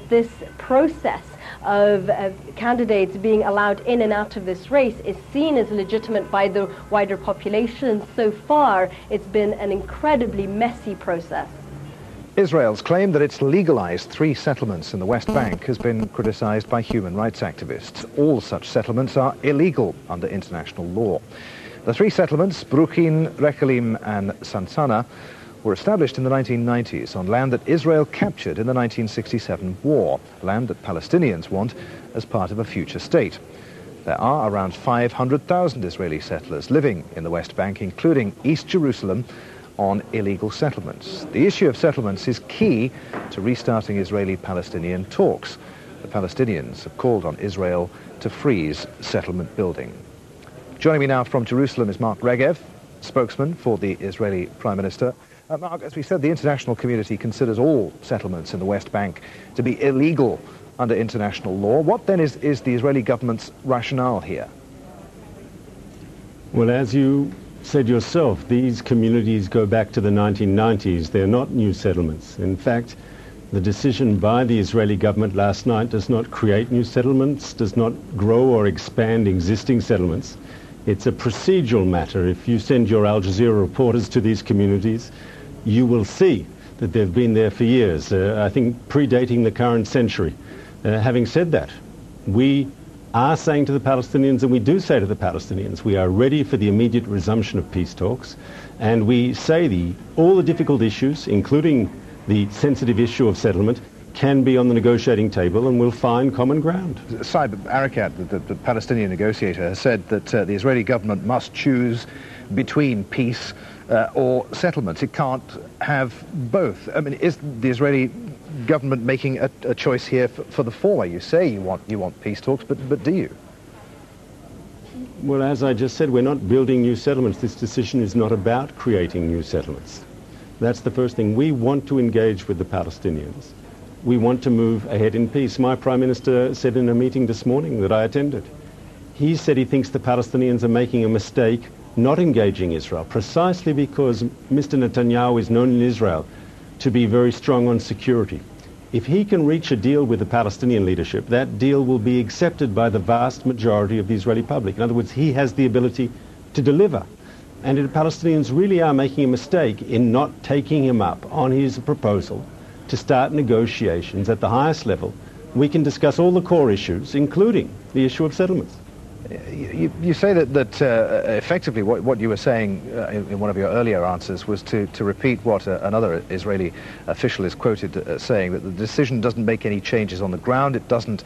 This process of candidates being allowed in and out of this race is seen as legitimate by the wider population. So far, it's been an incredibly messy process. Israel's claim that it's legalized 3 settlements in the West Bank has been criticized by human rights activists. All such settlements are illegal under international law. The 3 settlements, Brukin, Rechelim and Sansana, were established in the 1990s on land that Israel captured in the 1967 war, land that Palestinians want as part of a future state. There are around 500,000 Israeli settlers living in the West Bank, including East Jerusalem, on illegal settlements. The issue of settlements is key to restarting Israeli-Palestinian talks. The Palestinians have called on Israel to freeze settlement building. Joining me now from Jerusalem is Mark Regev, spokesman for the Israeli Prime Minister. Mark, as we said, the international community considers all settlements in the West Bank to be illegal under international law. What then is the Israeli government's rationale here? Well, as you said yourself, these communities go back to the 1990s. They're not new settlements. In fact, the decision by the Israeli government last night does not create new settlements, does not grow or expand existing settlements. It's a procedural matter. If you send your Al-Jazeera reporters to these communities, you will see that they've been there for years, I think predating the current century. Having said that, we are saying to the Palestinians, and we do say to the Palestinians, we are ready for the immediate resumption of peace talks, and we say all the difficult issues, including the sensitive issue of settlement, can be on the negotiating table and we'll find common ground. Saib Arikat, the Palestinian negotiator, has said that the Israeli government must choose between peace or settlements. It can't have both. I mean, is the Israeli government making a choice here for the former? You say you want peace talks, but do you? Well, as I just said, we're not building new settlements. This decision is not about creating new settlements. That's the first thing. We want to engage with the Palestinians. We want to move ahead in peace. My Prime Minister said in a meeting this morning that I attended, he said he thinks the Palestinians are making a mistake not engaging Israel, precisely because Mr. Netanyahu is known in Israel to be very strong on security. If he can reach a deal with the Palestinian leadership, that deal will be accepted by the vast majority of the Israeli public. In other words, he has the ability to deliver. And the Palestinians really are making a mistake in not taking him up on his proposal to start negotiations at the highest level. We can discuss all the core issues, including the issue of settlements. You say that effectively what you were saying in one of your earlier answers was to repeat what another Israeli official is quoted saying, that the decision doesn't make any changes on the ground. It doesn't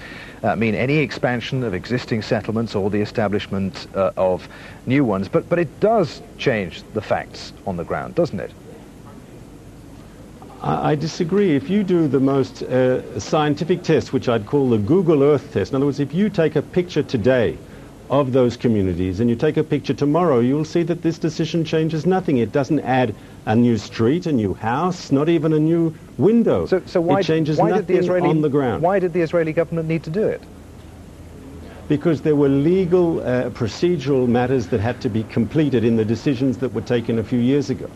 mean any expansion of existing settlements or the establishment of new ones. But it does change the facts on the ground, doesn't it? I disagree. If you do the most scientific test, which I'd call the Google Earth test, in other words, if you take a picture today of those communities and you take a picture tomorrow, you'll see that this decision changes nothing. It doesn't add a new street, a new house, not even a new window. So why, it changes why nothing did the Israeli, on the ground. Why did the Israeli government need to do it? Because there were legal, procedural matters that had to be completed in the decisions that were taken a few years ago.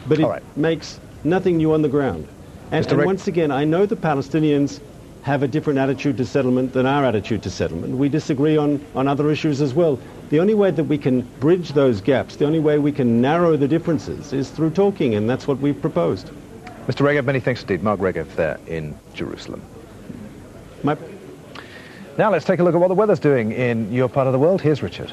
But it makes nothing new on the ground. And once again, I know the Palestinians have a different attitude to settlement than our attitude to settlement. We disagree on other issues as well. The only way that we can bridge those gaps, the only way we can narrow the differences is through talking, and that's what we've proposed. Mr. Regev, many thanks indeed. Mark Regev there in Jerusalem. Now let's take a look at what the weather's doing in your part of the world. Here's Richard.